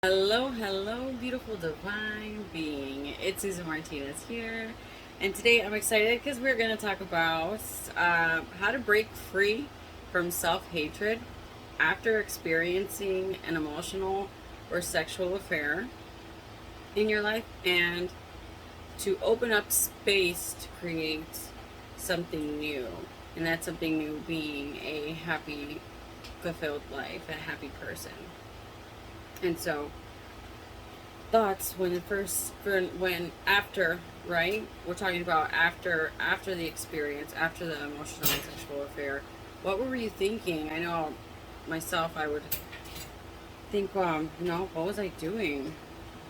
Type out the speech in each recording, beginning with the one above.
Hello, beautiful divine being. It's Susan Martinez here, and today I'm excited because we're going to talk about how to break free from self hatred after experiencing an emotional or sexual affair in your life, and to open up space to create something new. And that something new being a happy, fulfilled life, a happy person. And so, thoughts when the first when after, right, we're talking about after the experience, after the emotional and sexual affair, what were you thinking? I know myself, I would think, what was I doing?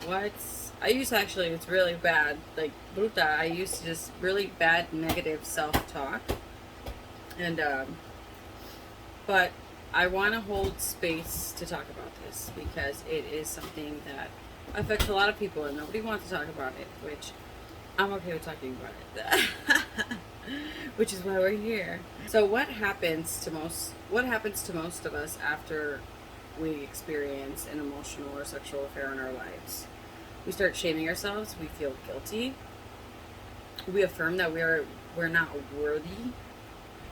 What's I used to actually, it's really bad, like Bruta, I used to just really bad negative self-talk. And but I want to hold space to talk about this because it is something that affects a lot of people and nobody wants to talk about it, which I'm okay with talking about it. Which is why we're here. So what happens to most of us after we experience an emotional or sexual affair in our lives? We start shaming ourselves, we feel guilty, we affirm that we're not worthy,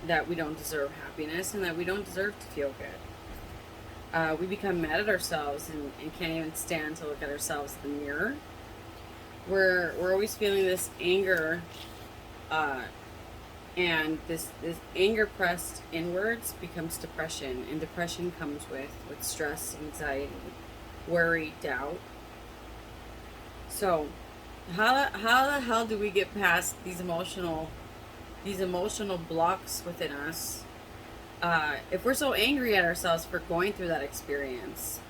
that we don't deserve happiness, and that we don't deserve to feel good. We become mad at ourselves and can't even stand to look at ourselves in the mirror. We're always feeling this anger, uh, and this anger pressed inwards becomes depression, and depression comes with stress, anxiety, worry, doubt. So, how the hell do we get past these emotional blocks within us, if we're so angry at ourselves for going through that experience?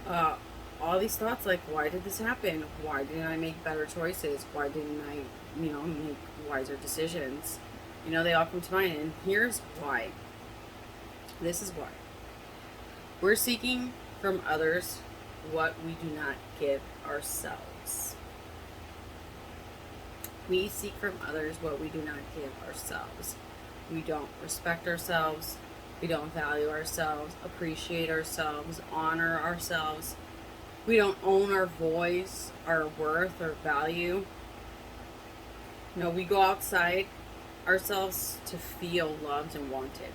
Uh, all these thoughts like, why did this happen? Why didn't I make better choices? Why didn't I, make wiser decisions? They all come to mind. And here's why. This is why. We're seeking from others what we do not give ourselves. We seek from others what we do not give ourselves. We don't respect ourselves. We don't value ourselves, appreciate ourselves, honor ourselves. We don't own our voice, our worth, our value. We go outside ourselves to feel loved and wanted.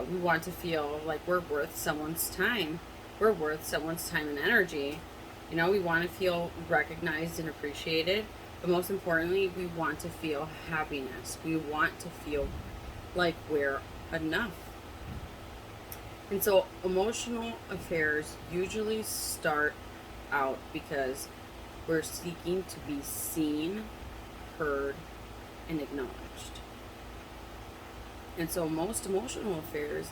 We want to feel like we're worth someone's time. We're worth someone's time and energy. We want to feel recognized and appreciated. But most importantly, we want to feel happiness. We want to feel like we're enough. And so emotional affairs usually start out because we're seeking to be seen, heard, and acknowledged. And so most emotional affairs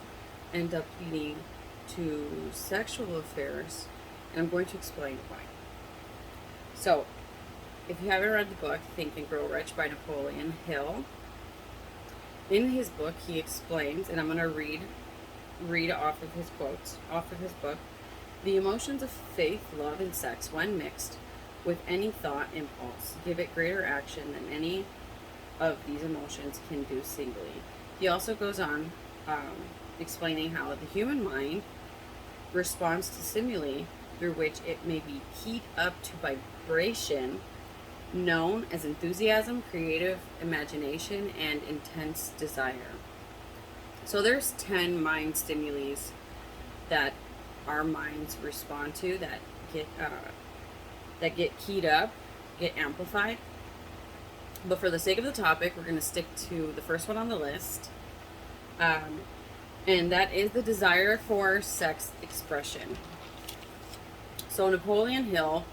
end up leading to sexual affairs, and I'm going to explain why. So, if you haven't read the book Think and Grow Rich by Napoleon Hill, in his book he explains, and I'm going to read off of his quotes off of his book. The emotions of faith, love, and sex, when mixed with any thought impulse, give it greater action than any of these emotions can do singly. He also goes on, explaining how the human mind responds to stimuli through which it may be keyed up to vibration known as enthusiasm, creative imagination, and intense desire. So there's 10 mind stimuli that our minds respond to, that get keyed up, get amplified. But for the sake of the topic, we're going to stick to the first one on the list, and that is the desire for sex expression. So Napoleon Hill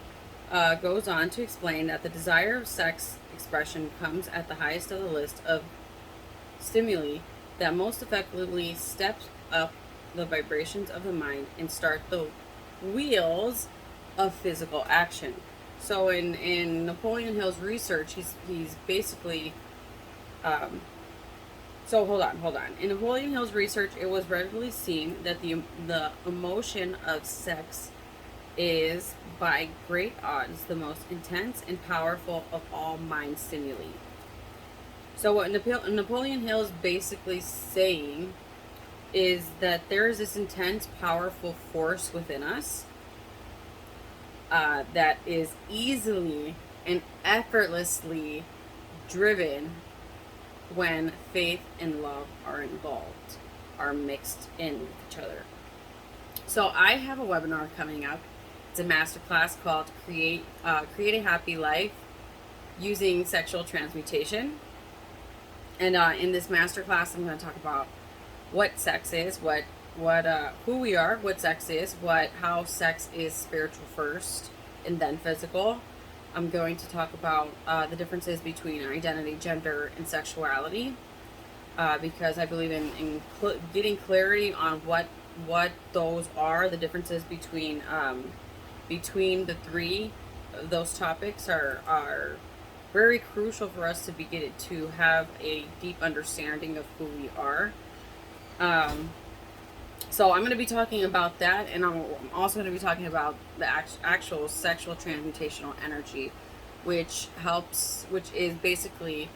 goes on to explain that the desire of sex expression comes at the highest of the list of stimuli that most effectively steps up the vibrations of the mind and start the wheels of physical action. So in Napoleon Hill's research, he's basically, so hold on. In Napoleon Hill's research, it was readily seen that the emotion of sex is by great odds the most intense and powerful of all mind stimuli. So what Napoleon Hill is basically saying is that there is this intense, powerful force within us that is easily and effortlessly driven when faith and love are involved, are mixed in with each other. So I have a webinar coming up. It's a masterclass called Create a Happy Life Using Sexual Transmutation. And in this masterclass, I'm going to talk about what sex is, who we are, what sex is, how sex is spiritual first and then physical. I'm going to talk about the differences between identity, gender, and sexuality, because I believe in getting clarity on what those are. The differences between the three of those topics are very crucial for us to begin to have a deep understanding of who we are. So I'm going to be talking about that, and I'm also going to be talking about the actual sexual transmutational energy, which is basically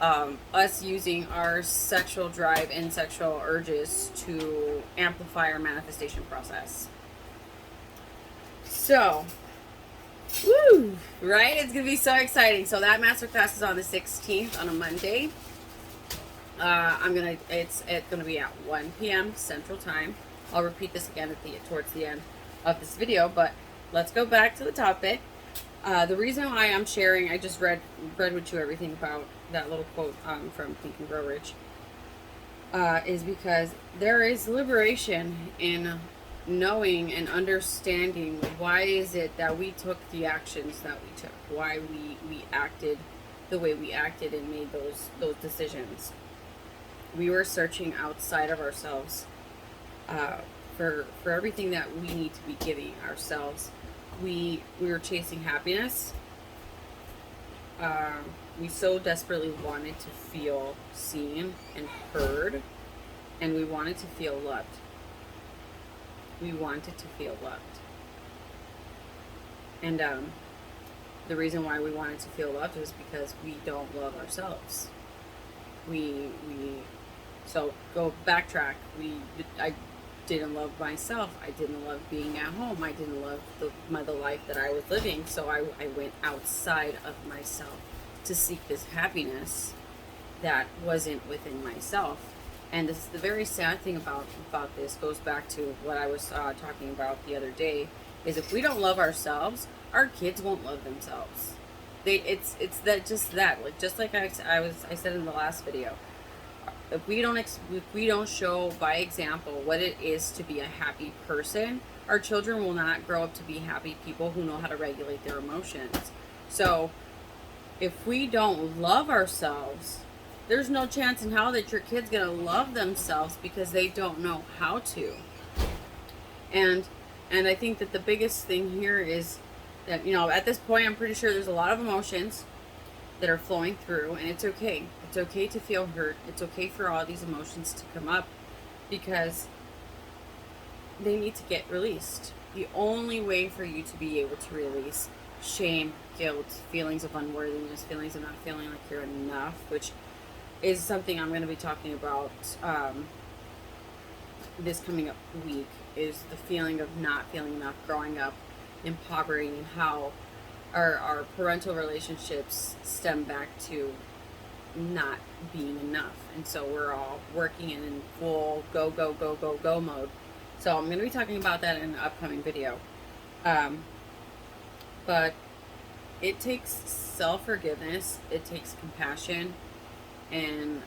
us using our sexual drive and sexual urges to amplify our manifestation process. So, woo, right? It's going to be so exciting. So that masterclass is on the 16th on a Monday. It's gonna be at 1 p.m. Central Time. I'll repeat this again towards the end of this video, but let's go back to the topic. The reason why I'm sharing, I just read with you everything about that little quote from Think and Grow Rich, is because there is liberation in knowing and understanding why is it that we took the actions that we took, why we acted the way we acted and made those decisions. We were searching outside of ourselves for everything that we need to be giving ourselves. We were chasing happiness. We so desperately wanted to feel seen and heard, and we wanted to feel loved. We wanted to feel loved. And the reason why we wanted to feel loved was because we don't love ourselves. So go backtrack. I didn't love myself. I didn't love being at home. I didn't love the life that I was living. So I went outside of myself to seek this happiness that wasn't within myself. And this is the very sad thing about this, goes back to what I was talking about the other day, is if we don't love ourselves, our kids won't love themselves. It's just like I said in the last video. If we don't show by example what it is to be a happy person, our children will not grow up to be happy people who know how to regulate their emotions. So if we don't love ourselves, there's no chance in hell that your kid's gonna love themselves, because they don't know how to. And I think that the biggest thing here is that, at this point, I'm pretty sure there's a lot of emotions that are flowing through, and it's okay. It's okay to feel hurt. It's okay for all these emotions to come up, because they need to get released. The only way for you to be able to release shame, guilt, feelings of unworthiness, feelings of not feeling like you're enough, which is something I'm going to be talking about this coming up week, is the feeling of not feeling enough growing up in poverty, and how our parental relationships stem back to not being enough. And so we're all working in full go mode. So I'm going to be talking about that in an upcoming video. But it takes self-forgiveness, it takes compassion and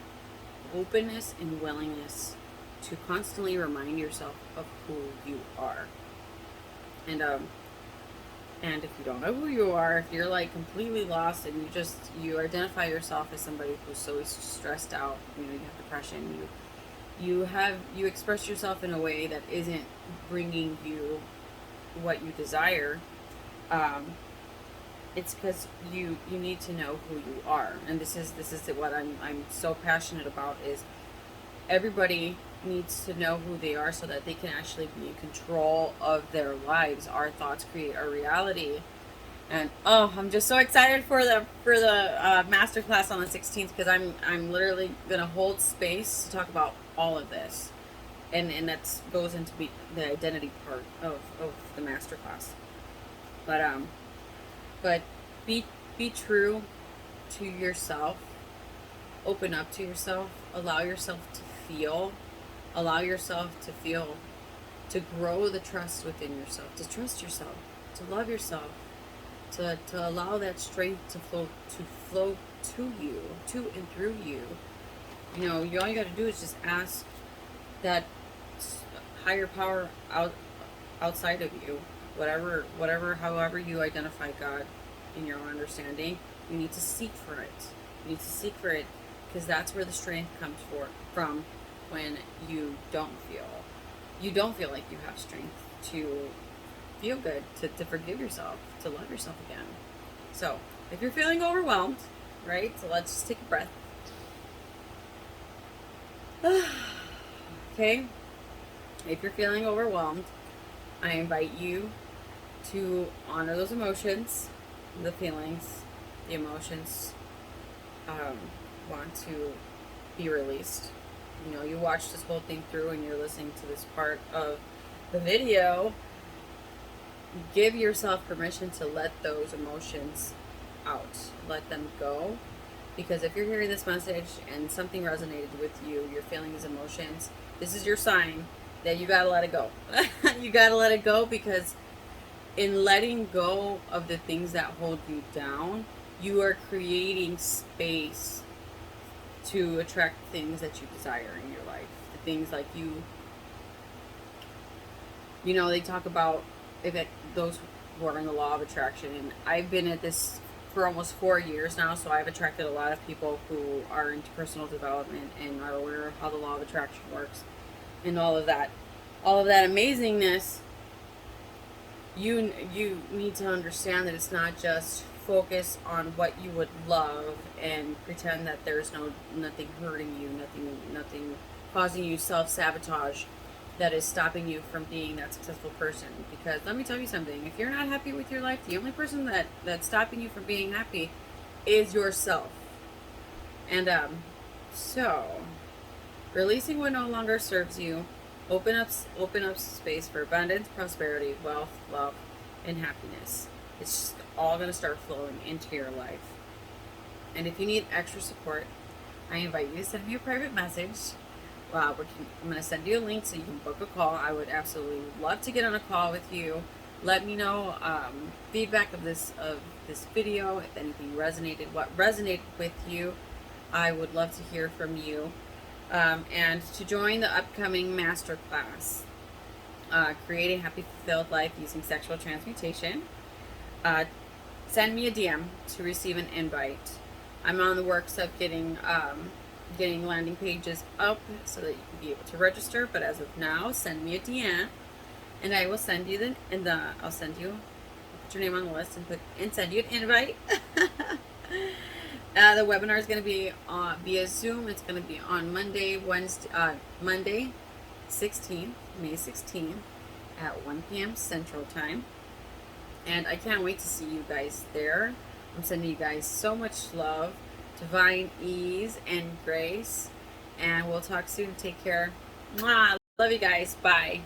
openness and willingness to constantly remind yourself of who you are. And if you don't know who you are, if you're like completely lost and you identify yourself as somebody who's so stressed out, you have depression, you express yourself in a way that isn't bringing you what you desire, it's because you need to know who you are. And this is what I'm so passionate about, is everybody needs to know who they are so that they can actually be in control of their lives. Our thoughts create our reality. And I'm just so excited for the masterclass on the 16th, because I'm literally gonna hold space to talk about all of this. and that goes into the identity part of the masterclass. But but be be true to yourself. Open up to yourself. Allow yourself to feel. Allow yourself to feel. To grow the trust within yourself. To trust yourself. To love yourself. To allow that strength to flow to you, to and through you. You know, all you got to do is just ask that higher power outside of you, whatever, however you identify God in your own understanding. You need to seek for it. You need to seek for it because that's where the strength comes from when you don't feel like you have strength to feel good, to forgive yourself, to love yourself again. So if you're feeling overwhelmed, right? So let's just take a breath. Okay? If you're feeling overwhelmed, I invite you to honor those emotions, the feelings, the emotions want to be released. You know, you watch this whole thing through and you're listening to this part of the video. Give yourself permission to let those emotions out. Let them go. Because if you're hearing this message and something resonated with you, you're feeling these emotions, this is your sign that you gotta let it go. You gotta let it go because in letting go of the things that hold you down, you are creating space to attract things that you desire in your life. The things like you know, they talk about those who are in the law of attraction. And I've been at this for almost 4 years now, so I've attracted a lot of people who are into personal development and are aware of how the law of attraction works and all of that amazingness. You need to understand that it's not just focus on what you would love and pretend that there's nothing hurting you, nothing causing you self-sabotage that is stopping you from being that successful person. Because let me tell you something, if you're not happy with your life, the only person that's stopping you from being happy is yourself. And so releasing what no longer serves you, open up space for abundance, prosperity, wealth, love, and happiness. It's just all going to start flowing into your life. And if you need extra support, I invite you to send me a private message. I'm going to send you a link so you can book a call. I would absolutely love to get on a call with you. Let me know feedback of this video, if anything resonated, what resonated with you. I would love to hear from you. And to join the upcoming masterclass, Creating Happy Fulfilled Life Using Sexual Transmutation, send me a DM to receive an invite. I'm on the works of getting landing pages up so that you can be able to register. But as of now, send me a DM, and I will send you I'll send you, put your name on the list and send you an invite. The webinar is going to be via Zoom. It's going to be on Monday 16th, May 16th at 1 p.m. Central Time. And I can't wait to see you guys there. I'm sending you guys so much love, divine ease, and grace. And we'll talk soon. Take care. Mwah. Love you guys. Bye.